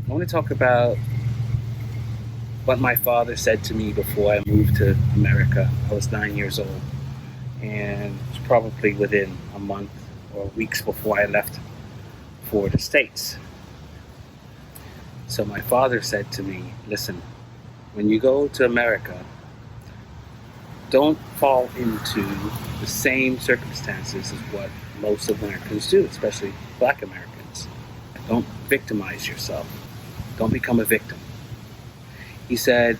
I want to talk about what my father said to me before I moved to America. I was 9 years old, and it was probably within a month or weeks before I left for the States. So my father said to me, listen, when you go to America, don't fall into the same circumstances as what most Americans do, especially black Americans. Don't victimize yourself. Don't become a victim. He said,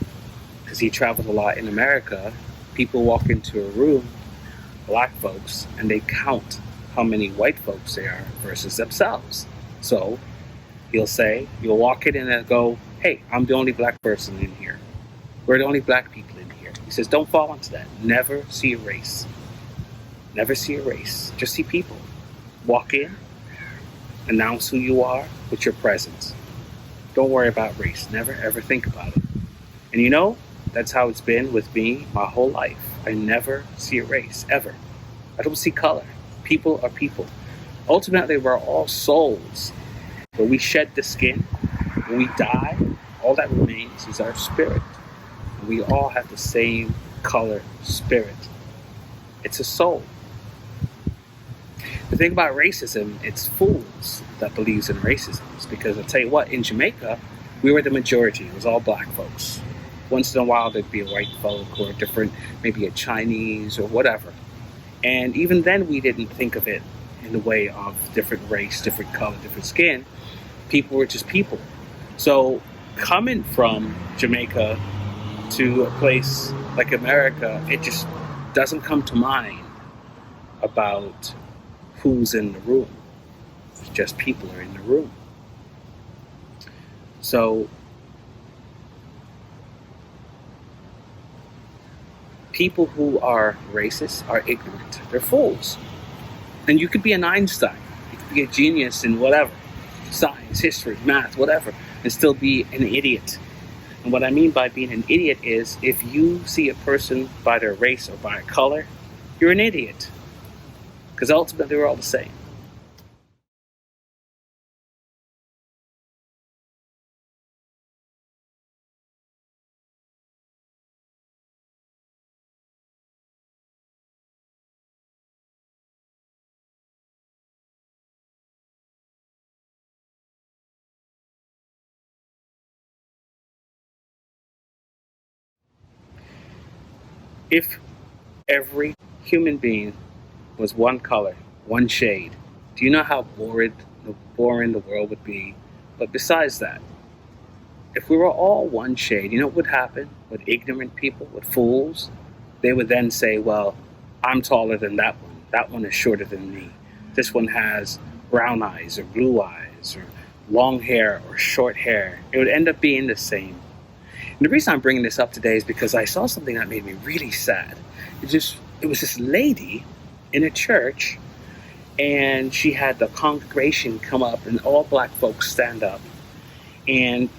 because he traveled a lot in America, people walk into a room, black folks, and they count how many white folks there are versus themselves. So you'll walk in and they'll go, hey, I'm the only black person in here. We're the only black people in here. He says, don't fall into that. Never see a race. Never see a race. Just see people. Walk in, announce who you are with your presence. Don't worry about race. Never ever think about it. And you know, that's how it's been with me my whole life. I never see a race, ever. I don't see color. People are people. Ultimately, we're all souls. When we shed the skin, when we die, all that remains is our spirit. And we all have the same color spirit. It's a soul. The thing about racism, it's fools that believes in racism. It's because I'll tell you what, in Jamaica, we were the majority. It was all black folks. Once in a while, there'd be a white folk or a different, maybe a Chinese or whatever. And even then, we didn't think of it in the way of different race, different color, different skin. People were just people. So coming from Jamaica to a place like America, it just doesn't come to mind about who's in the room. It's just people are in the room. So people who are racist are ignorant. They're fools. And you could be an Einstein. You could be a genius in whatever. Science, history, math, whatever. And still be an idiot. And what I mean by being an idiot is if you see a person by their race or by a color, you're an idiot. Because ultimately we're all the same. If every human being was one color, one shade, do you know how boring the world would be? But besides that, if we were all one shade, you know what would happen with ignorant people, with fools? They would then say, well, I'm taller than that one. That one is shorter than me. This one has brown eyes or blue eyes or long hair or short hair. It would end up being the same. And the reason I'm bringing this up today is because I saw something that made me really sad. It was this lady in a church, and she had the congregation come up and all black folks stand up. And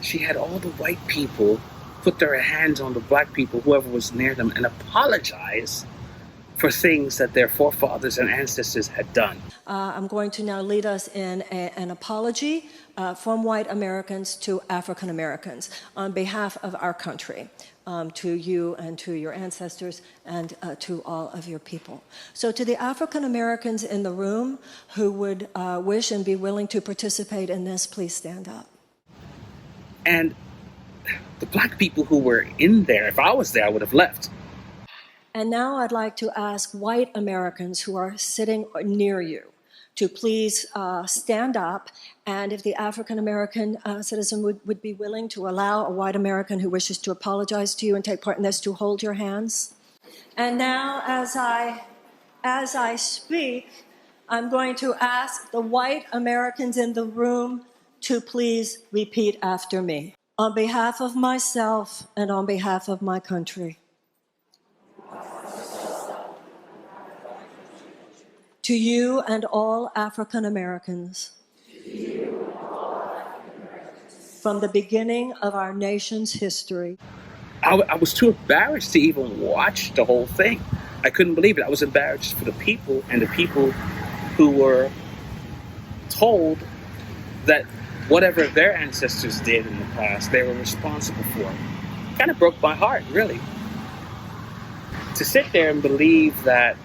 she had all the white people put their hands on the black people, whoever was near them, and apologize for things that their forefathers and ancestors had done. I'm going to now lead us in an apology from white Americans to African Americans on behalf of our country, to you and to your ancestors and to all of your people. So to the African Americans in the room who would wish and be willing to participate in this, please stand up. And the black people who were in there, if I was there, I would have left. And now I'd like to ask white Americans who are sitting near you to please stand up, and if the African American citizen would be willing to allow a white American who wishes to apologize to you and take part in this to hold your hands. And now as I speak, I'm going to ask the white Americans in the room to please repeat after me. On behalf of myself and on behalf of my country. To you and all African Americans. From the beginning of our nation's history. I was too embarrassed to even watch the whole thing. I couldn't believe it. I was embarrassed for the people and the people who were told that whatever their ancestors did in the past, they were responsible for. Kind of broke my heart, really. To sit there and believe that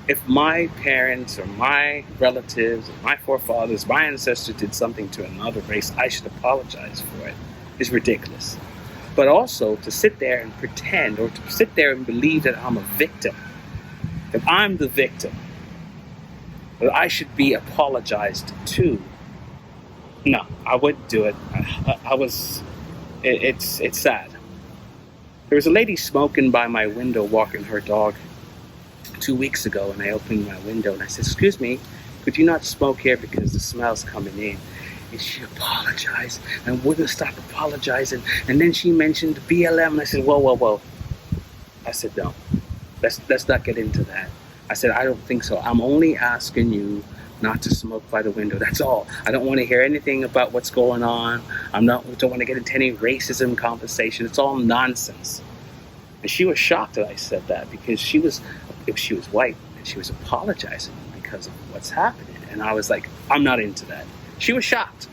if my parents or my relatives or my forefathers, my ancestors did something to another race, I should apologize for it is ridiculous. But also to sit there and pretend, or to sit there and believe that I'm a victim, that I'm the victim, that I should be apologized to. No, I wouldn't do it. It's sad. There was a lady smoking by my window walking her dog 2 weeks ago, and I opened my window and I said, "Excuse me, could you not smoke here because the smell's coming in?" And she apologized and wouldn't stop apologizing. And then she mentioned BLM, and I said, whoa. I said, no, let's not get into that. I said, I don't think so. I'm only asking you not to smoke by the window. That's all. I don't want to hear anything about what's going on. Don't want to get into any racism conversation. It's all nonsense. And she was shocked that I said that, because she was white and she was apologizing because of what's happening. And I was like, I'm not into that. She was shocked.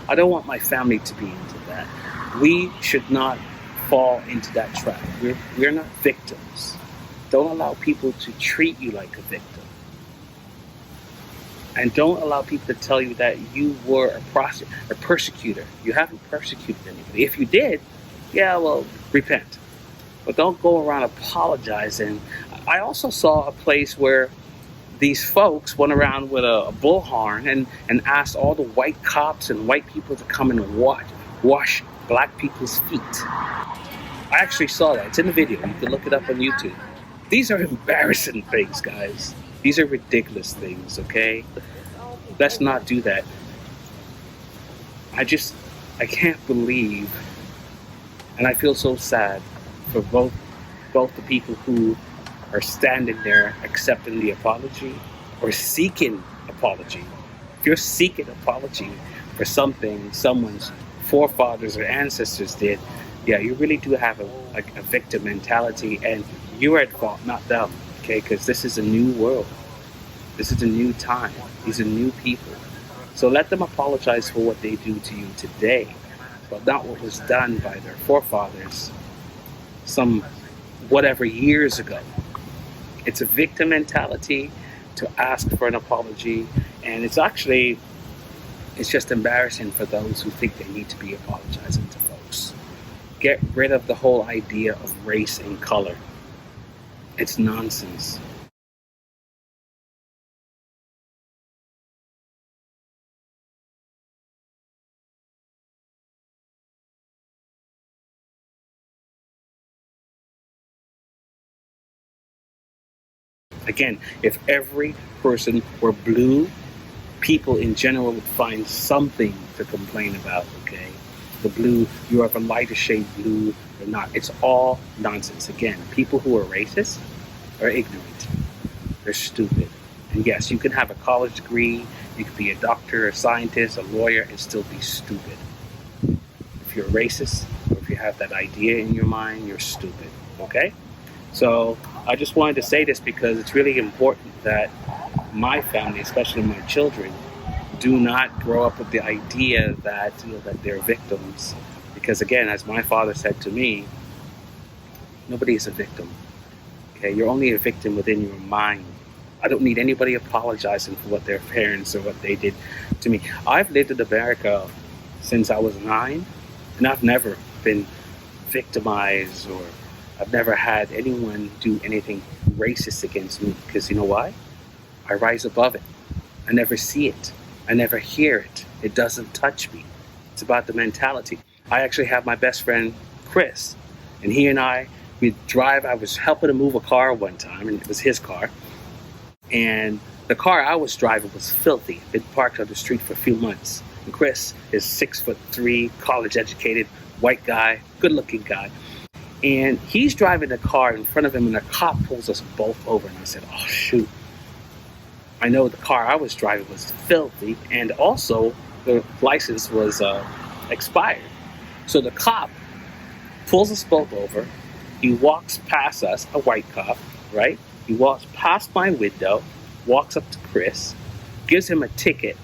I don't want my family to be into that. We should not fall into that trap. We're not victims. Don't allow people to treat you like a victim. And don't allow people to tell you that you were a persecutor. You haven't persecuted anybody. If you did, yeah, well, repent. But don't go around apologizing. I also saw a place where these folks went around with a bullhorn and asked all the white cops and white people to come and wash black people's feet. I actually saw that. It's in the video. You can look it up on YouTube. These are embarrassing things, guys. These are ridiculous things, okay? Let's not do that. I can't believe, and I feel so sad for both the people who are standing there accepting the apology or seeking apology. If you're seeking apology for something someone's forefathers or ancestors did, yeah, you really do have a victim mentality, and you're at fault, not them, okay? Because this is a new world. This is a new time. These are new people. So let them apologize for what they do to you today, but not what was done by their forefathers some whatever years ago. It's a victim mentality to ask for an apology, and it's just embarrassing for those who think they need to be apologizing to folks. Get rid of the whole idea of race and color. It's nonsense. Again, if every person were blue, people in general would find something to complain about, okay? The blue, you have a lighter shade blue or not. It's all nonsense. Again, people who are racist are ignorant. They're stupid. And yes, you can have a college degree, you could be a doctor, a scientist, a lawyer, and still be stupid. If you're racist, or if you have that idea in your mind, you're stupid, okay? So I just wanted to say this because it's really important that my family, especially my children, do not grow up with the idea that that they're victims. Because again, as my father said to me, nobody is a victim. Okay, you're only a victim within your mind. I don't need anybody apologizing for what their parents or what they did to me. I've lived in America since I was 9, and I've never been victimized, or I've never had anyone do anything racist against me, because you know why? I rise above it. I never see it. I never hear it. It doesn't touch me. It's about the mentality. I actually have my best friend, Chris, and he and we'd drive. I was helping him move a car one time, and it was his car. And the car I was driving was filthy. It parked on the street for a few months. And Chris is 6'3", college educated, white guy, good looking guy. And he's driving the car in front of him, and a cop pulls us both over. And I said, oh, shoot. I know the car I was driving was filthy, and also the license was expired. So the cop pulls us both over. He walks past us, a white cop, right? He walks past my window, walks up to Chris, gives him a ticket,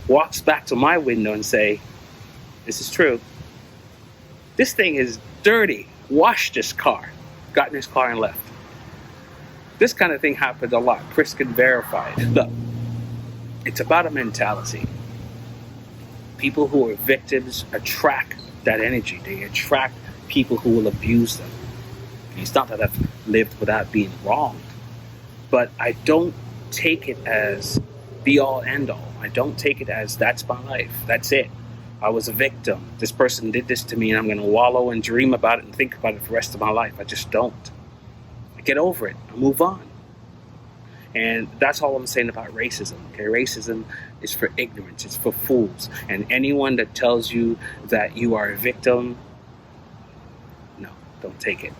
walks back to my window and say, this is true. This thing is dirty. Wash this car. Got in his car and left. This kind of thing happens a lot. Chris can verify it. Look, it's about a mentality. People who are victims attract that energy. They attract people who will abuse them. It's not that I've lived without being wronged, but I don't take it as be all end all. I don't take it as that's my life. That's it. I was a victim. This person did this to me, and I'm going to wallow and dream about it and think about it for the rest of my life. I just don't. I get over it. I move on. And that's all I'm saying about racism. Okay, racism is for ignorance. It's for fools. And anyone that tells you that you are a victim, no, don't take it.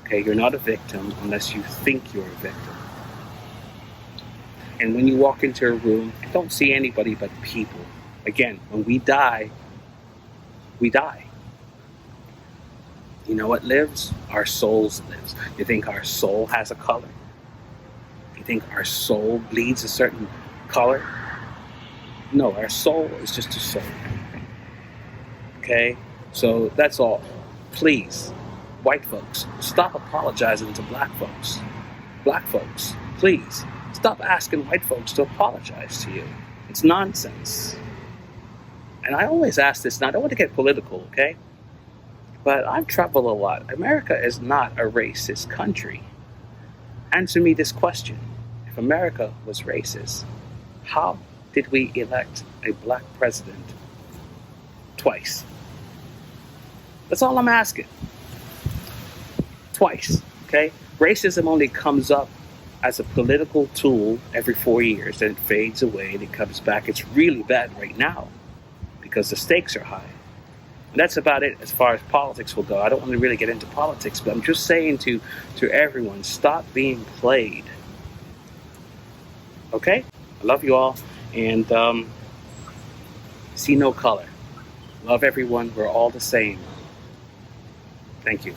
Okay, you're not a victim unless you think you're a victim. And when you walk into a room, don't see anybody but people. Again, when we die, we die. You know what lives? Our souls lives. You think our soul has a color? You think our soul bleeds a certain color? No, our soul is just a soul. Okay? So that's all. Please, white folks, stop apologizing to black folks. Black folks, please, stop asking white folks to apologize to you. It's nonsense. And I always ask this, and I don't want to get political, okay? But I've traveled a lot. America is not a racist country. Answer me this question. If America was racist, how did we elect a black president twice? That's all I'm asking. Twice, okay? Racism only comes up as a political tool every 4 years, then it fades away and it comes back. It's really bad right now because the stakes are high. And that's about it as far as politics will go. I don't want to really get into politics, but I'm just saying to everyone, stop being played. Okay? I love you all, and see no color. Love everyone. We're all the same. Thank you.